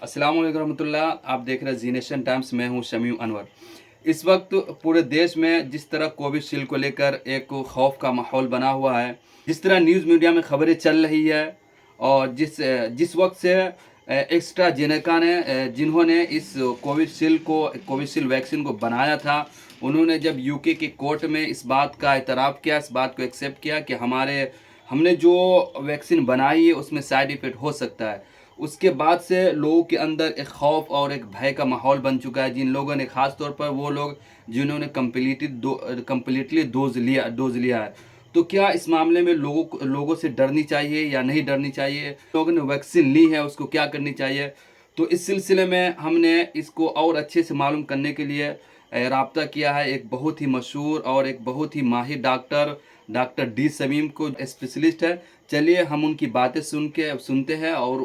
अस्सलाम वालेकुम रहमतुल्लाह। आप देख रहे हैं जी नेशन टाइम्स। मैं हूं शमीम अनवर। इस वक्त पूरे देश में जिस तरह कोविशील्ड को लेकर एक खौफ का माहौल बना हुआ है, जिस तरह न्यूज़ मीडिया में खबरें चल रही है और जिस वक्त से एस्ट्राजेनेका ने जिन्होंने इस कोविशील्ड वैक्सीन को बनाया था, उन्होंने जब यूके की कोर्ट में इस बात का एतराफ़ किया, इस बात को एक्सेप्ट किया कि हमने जो वैक्सीन बनाई है उसमें साइड इफ़ेक्ट हो सकता है, उसके बाद से लोगों के अंदर एक खौफ और एक भय का माहौल बन चुका है। जिन लोगों ने, ख़ास तौर पर वो लोग जिन्होंने कम्प्लीटली डोज लिया है, तो क्या इस मामले में लोगों से डरनी चाहिए या नहीं डरनी चाहिए? लोगों ने वैक्सीन ली है, उसको क्या करनी चाहिए? तो इस सिलसिले में हमने इसको और अच्छे से मालूम करने के लिए राब्ता किया है एक बहुत ही मशहूर और एक बहुत ही माहिर डॉक्टर डी समीम को, स्पेशलिस्ट है। चलिए हम उनकी बातें सुनते हैं और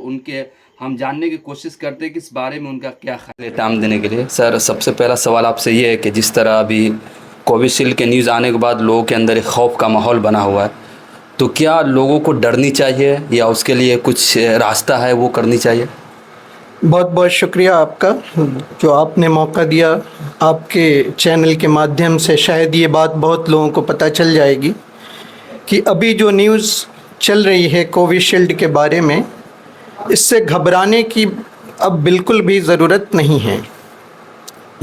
हम जानने की कोशिश करते हैं कि इस बारे में उनका क्या ख्याल है। टाइम देने के लिए सर, सबसे पहला सवाल आपसे ये है कि जिस तरह अभी कोविशील्ड के न्यूज़ आने के बाद लोगों के अंदर एक खौफ का माहौल बना हुआ है, तो क्या लोगों को डरनी चाहिए या उसके लिए कुछ रास्ता है वो करनी चाहिए? बहुत बहुत शुक्रिया आपका, जो आपने मौका दिया। आपके चैनल के माध्यम से शायद ये बात बहुत लोगों को पता चल जाएगी कि अभी जो न्यूज़ चल रही है कोविशील्ड के बारे में, इससे घबराने की अब बिल्कुल भी ज़रूरत नहीं है।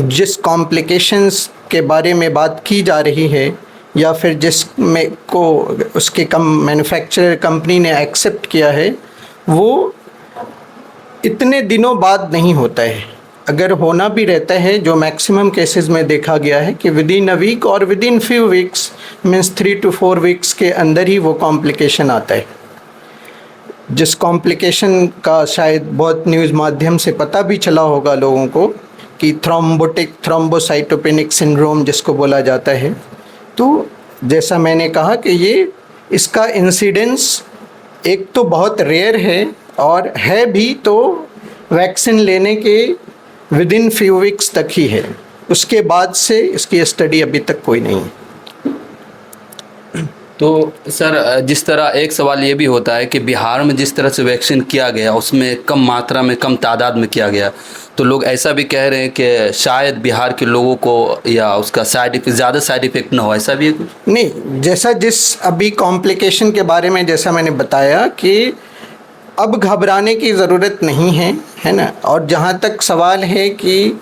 जिस कॉम्प्लिकेशंस के बारे में बात की जा रही है या फिर जिसमें को उसके मैन्युफैक्चरर कंपनी ने एक्सेप्ट किया है, वो इतने दिनों बाद नहीं होता है। अगर होना भी रहता है, जो मैक्सिमम केसेस में देखा गया है कि विद इन अ वीक और with in few weeks, means 3 to 4 weeks के अंदर ही वो कॉम्प्लिकेशन आता है। जिस कॉम्प्लिकेशन का शायद बहुत न्यूज़ माध्यम से पता भी चला होगा लोगों को कि थ्रोम्बोसाइटोपेनिक सिंड्रोम जिसको बोला जाता है। तो जैसा मैंने कहा कि इसका इंसिडेंस एक तो बहुत रेयर है और है भी तो वैक्सीन लेने के विद इन फ्यू वीक्स तक ही है। उसके बाद से इसकी स्टडी अभी तक कोई नहीं है। तो सर, जिस तरह एक सवाल ये भी होता है कि बिहार में जिस तरह से वैक्सीन किया गया उसमें कम मात्रा में, कम तादाद में किया गया, तो लोग ऐसा भी कह रहे हैं कि शायद बिहार के लोगों को या उसका ज़्यादा साइड इफ़ेक्ट ना हो, ऐसा भी है कुछ? नहीं, जिस अभी कॉम्प्लिकेशन के बारे में जैसा मैंने बताया कि अब घबराने की ज़रूरत नहीं है, है ना। और जहाँ तक सवाल है कि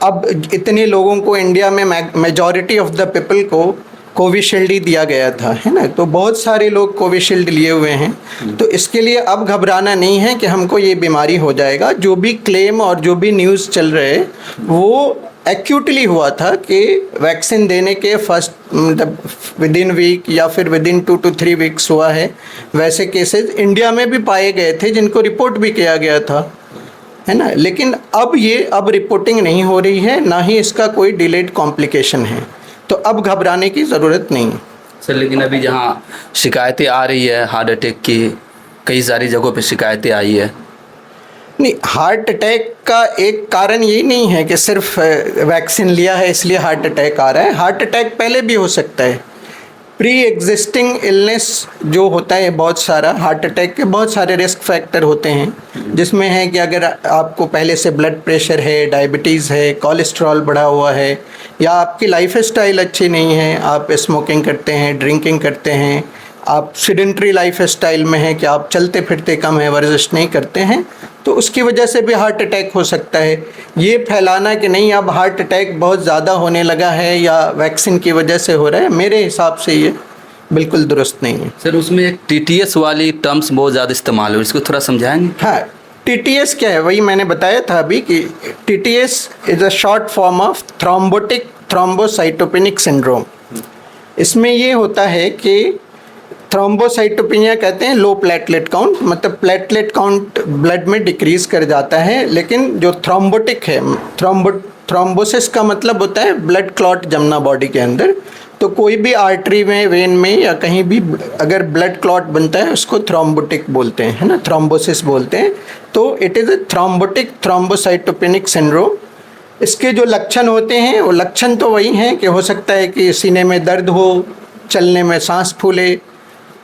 अब इतने लोगों को इंडिया में मेजॉरिटी ऑफ द पीपल को कोविशील्ड ही दिया गया था, है ना। तो बहुत सारे लोग कोविशील्ड लिए हुए हैं, तो इसके लिए अब घबराना नहीं है कि हमको ये बीमारी हो जाएगा। जो भी क्लेम और जो भी न्यूज़ चल रहे हैं वो एक्यूटली हुआ था कि वैक्सीन देने के फर्स्ट मतलब विद इन वीक या फिर विद इन 2 to 3 वीक्स हुआ है। वैसे केसेस इंडिया में भी पाए गए थे जिनको रिपोर्ट भी किया गया था, है ना। लेकिन अब रिपोर्टिंग नहीं हो रही है, ना ही इसका कोई डिलेड कॉम्प्लिकेशन है, तो अब घबराने की ज़रूरत नहीं है। सर, लेकिन अभी जहाँ शिकायतें आ रही है हार्ट अटैक की, कई सारी जगहों पे शिकायतें आई है। नहीं, हार्ट अटैक का एक कारण यही नहीं है कि सिर्फ वैक्सीन लिया है इसलिए हार्ट अटैक आ रहा है। हार्ट अटैक पहले भी हो सकता है। प्री एग्जिस्टिंग इलनेस जो होता है बहुत सारा, हार्ट अटैक के बहुत सारे रिस्क फैक्टर होते हैं, जिसमें है कि अगर आपको पहले से ब्लड प्रेशर है, डायबिटीज़ है, कोलेस्ट्रॉल बढ़ा हुआ है, या आपकी लाइफ स्टाइल अच्छी नहीं है, आप स्मोकिंग करते हैं, ड्रिंकिंग करते हैं, आप सीडेंटरी लाइफ स्टाइल में हैं कि आप चलते फिरते कम है, वर्जिश नहीं करते हैं, तो उसकी वजह से भी हार्ट अटैक हो सकता है। ये फैलाना कि नहीं अब हार्ट अटैक बहुत ज़्यादा होने लगा है या वैक्सीन की वजह से हो रहा है, मेरे हिसाब से ये बिल्कुल दुरुस्त नहीं है। सर, उसमें एक TTS वाली टर्म्स बहुत ज़्यादा इस्तेमाल हो, इसको थोड़ा समझाएंगे? हाँ, TTS क्या है? वही मैंने बताया था अभी कि TTS is a short form of thrombocytopenic syndrome. इसमें ये होता है कि थ्रोम्बोसाइटोपेनिया कहते हैं लो प्लेटलेट काउंट, मतलब प्लेटलेट काउंट ब्लड में डिक्रीज कर जाता है। लेकिन जो थ्रोम्बोटिक है, थ्रोम्बोसिस का मतलब होता है ब्लड क्लॉट जमना बॉडी के अंदर। तो कोई भी आर्टरी में, वेन में या कहीं भी अगर ब्लड क्लॉट बनता है उसको थ्रोम्बोटिक बोलते हैं, है ना, थ्रोम्बोसिस बोलते हैं। तो it is a thrombotic thrombocytopenic syndrome. इसके जो लक्षण होते हैं वो लक्षण तो वही हैं कि हो सकता है कि सीने में दर्द हो, चलने में सांस फूले,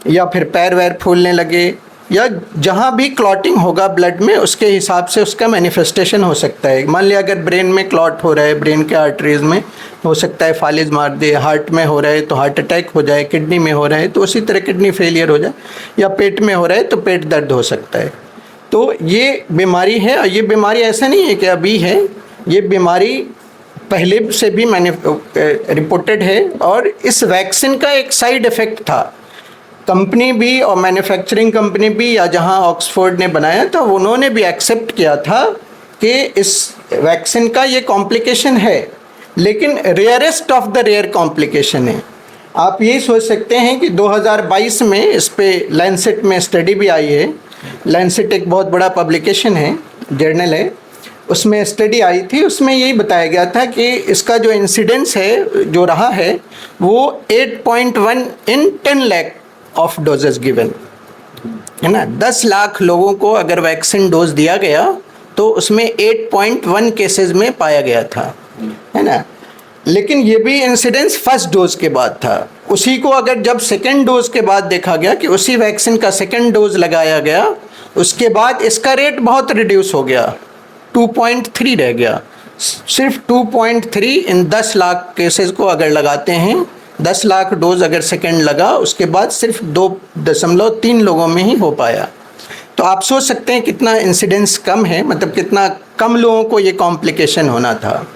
या फिर पैर वैर फूलने लगे, या जहाँ भी क्लॉटिंग होगा ब्लड में उसके हिसाब से उसका मैनिफेस्टेशन हो सकता है। मान लिया अगर ब्रेन में क्लॉट हो रहा है, ब्रेन के आर्टरीज में, हो सकता है फालिज मार दे, हार्ट में हो रहा है तो हार्ट अटैक हो जाए, किडनी में हो रहा है तो उसी तरह किडनी फेलियर हो जाए, या पेट में हो रहा है तो पेट दर्द हो सकता है। तो ये बीमारी है, और ये बीमारी ऐसा नहीं है कि अभी है, ये बीमारी पहले से भी मैंने रिपोर्टेड है। और इस वैक्सीन का एक साइड इफ़ेक्ट था, कंपनी भी और मैन्युफैक्चरिंग कंपनी भी, या जहां ऑक्सफोर्ड ने बनाया था उन्होंने भी एक्सेप्ट किया था कि इस वैक्सीन का ये कॉम्प्लिकेशन है, लेकिन rarest of the rare complication है। आप ये सोच सकते हैं कि 2022 में इस पे लैंसेट में स्टडी भी आई है। लैंसेट एक बहुत बड़ा पब्लिकेशन है, जर्नल है, उसमें स्टडी आई थी। उसमें यही बताया गया था कि इसका जो इंसिडेंस है जो रहा है वो 8.1 इन 10 लाख ऑफ डोजेस गिवन, है ना। 10 लाख लोगों को अगर वैक्सीन डोज दिया गया तो उसमें 8.1 केसेस में पाया गया था, है ना। लेकिन ये भी इंसिडेंस फर्स्ट डोज के बाद था। उसी को अगर जब सेकेंड डोज के बाद देखा गया कि उसी वैक्सीन का सेकेंड डोज लगाया गया, उसके बाद इसका रेट बहुत रिड्यूस हो गया, 2.3 रह गया। सिर्फ 2.3 इन 10 लाख केसेस को अगर लगाते हैं, 10 लाख डोज अगर सेकेंड लगा, उसके बाद सिर्फ 2.3 लोगों में ही हो पाया। तो आप सोच सकते हैं कितना इंसिडेंस कम है, मतलब कितना कम लोगों को ये कॉम्प्लिकेशन होना था।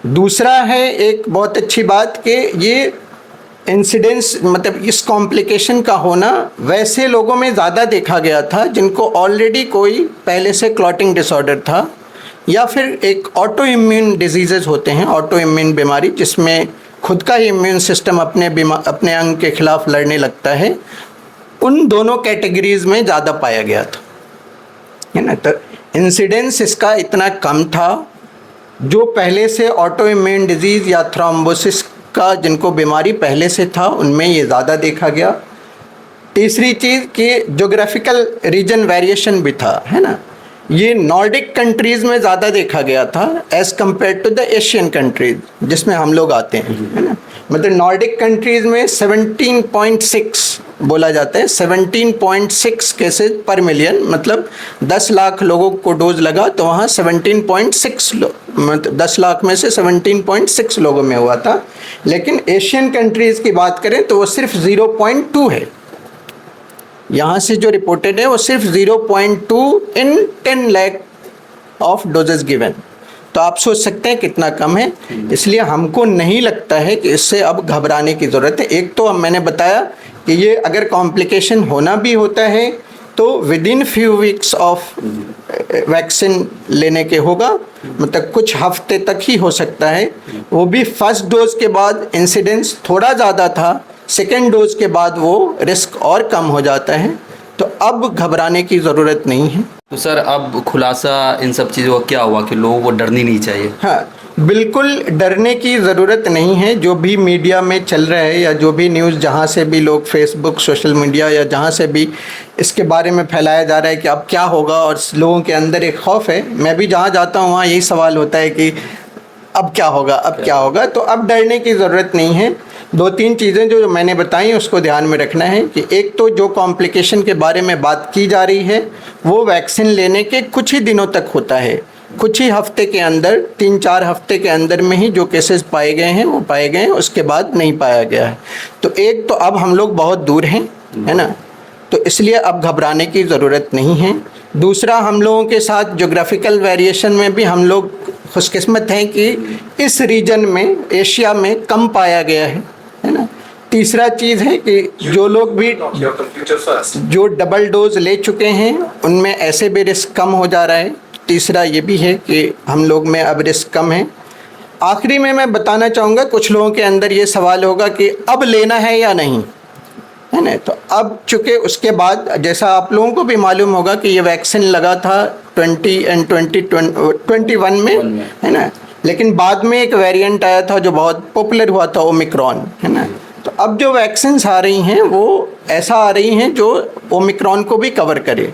दूसरा है एक बहुत अच्छी बात कि ये इंसिडेंस, मतलब इस कॉम्प्लिकेशन का होना वैसे लोगों में ज़्यादा देखा गया था जिनको ऑलरेडी कोई पहले से क्लॉटिंग डिसऑर्डर था, या फिर एक ऑटो इम्यून डिजीज़ेज होते हैं, ऑटो इम्यून बीमारी जिसमें खुद का ही इम्यून सिस्टम अपने अंग के खिलाफ लड़ने लगता है। उन दोनों कैटेगरीज़ में ज़्यादा पाया गया था, है ना। तो इंसिडेंस इसका इतना कम था। जो पहले से ऑटो इम्यून डिजीज़ या थ्रोम्बोसिस का जिनको बीमारी पहले से था उनमें ये ज़्यादा देखा गया। तीसरी चीज़ कि जोग्राफिकल रीजन वेरिएशन भी था, है ना। ये नॉर्डिक कंट्रीज़ में ज़्यादा देखा गया था as compared to the Asian countries जिसमें हम लोग आते हैं, है ना। मतलब नॉर्डिक कंट्रीज़ में 17.6 बोला जाता है, 17.6 केसेस पर मिलियन, मतलब 10 लाख लोगों को डोज लगा तो वहाँ 17.6 मतलब 10 लाख में से 17.6 लोगों में हुआ था। लेकिन एशियन कंट्रीज़ की बात करें तो वो सिर्फ 0.2 है। यहाँ से जो रिपोर्टेड है वो सिर्फ 0.2 इन 10 लाख ऑफ डोजेस गिवन। तो आप सोच सकते हैं कितना कम है। इसलिए हमको नहीं लगता है कि इससे अब घबराने की ज़रूरत है। एक तो अब मैंने बताया कि ये अगर कॉम्प्लिकेशन होना भी होता है तो with in few weeks of vaccine लेने के होगा, मतलब कुछ हफ्ते तक ही हो सकता है। वो भी फर्स्ट डोज के बाद इंसिडेंस थोड़ा ज़्यादा था, सेकेंड डोज के बाद वो रिस्क और कम हो जाता है। तो अब घबराने की ज़रूरत नहीं है। तो सर अब खुलासा इन सब चीज़ों का क्या हुआ कि लोगों को डरनी नहीं चाहिए? हाँ, बिल्कुल डरने की ज़रूरत नहीं है। जो भी मीडिया में चल रहा है या जो भी न्यूज़ जहाँ से भी लोग फेसबुक, सोशल मीडिया या जहाँ से भी इसके बारे में फैलाया जा रहा है कि अब क्या होगा, और लोगों के अंदर एक खौफ है। मैं भी जहाँ जाता हूँ वहाँ यही सवाल होता है कि अब क्या होगा, अब क्या होगा। तो अब डरने की ज़रूरत नहीं है। 2-3 चीज़ें जो मैंने बताई उसको ध्यान में रखना है कि एक तो जो कॉम्प्लिकेशन के बारे में बात की जा रही है वो वैक्सीन लेने के कुछ ही दिनों तक होता है, कुछ ही हफ्ते के अंदर, 3-4 हफ्ते के अंदर में ही जो केसेस पाए गए हैं वो पाए गए हैं, उसके बाद नहीं पाया गया है। तो एक तो अब हम लोग बहुत दूर हैं, है ना, तो इसलिए अब घबराने की ज़रूरत नहीं है। दूसरा, हम लोगों के साथ जोग्राफिकल वेरिएशन में भी हम लोग खुशकिस्मत हैं कि इस रीजन में, एशिया में कम पाया गया है ना। तीसरा चीज़ है कि जो लोग भी जो डबल डोज ले चुके हैं उनमें ऐसे भी रिस्क कम हो जा रहा है। तीसरा ये भी है कि हम लोग में अब रिस्क कम है। आखिरी में मैं बताना चाहूँगा, कुछ लोगों के अंदर ये सवाल होगा कि अब लेना है या नहीं, है ना। तो अब चूँकि उसके बाद जैसा आप लोगों को भी मालूम होगा कि ये वैक्सीन लगा था 2021 में, है ना, लेकिन बाद में एक वेरिएंट आया था जो बहुत पॉपुलर हुआ था, ओमिक्रॉन, है ना। तो अब जो वैक्सीन्स आ रही हैं वो ऐसा आ रही हैं जो ओमिक्रॉन को भी कवर करे।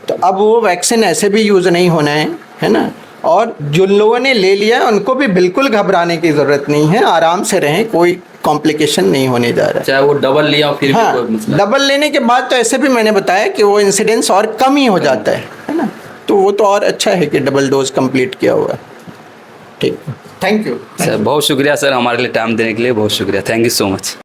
तो अब वो वैक्सीन ऐसे भी यूज़ नहीं होना है ना। और जो लोगों ने ले लिया है उनको भी बिल्कुल घबराने की ज़रूरत नहीं है, आराम से रहें, कोई कॉम्प्लिकेशन नहीं होने जा रहा है। चाहे वो डबल लिया फिर भी हाँ, कोई मसला डबल लेने के बाद तो ऐसे भी मैंने बताया कि वो इंसिडेंस और कम ही हो जाता है ना, तो वो तो और अच्छा है कि डबल डोज कंप्लीट किया हुआ है। ठीक, थैंक यू। सर बहुत शुक्रिया सर, हमारे लिए टाइम देने के लिए बहुत शुक्रिया, थैंक यू सो मच।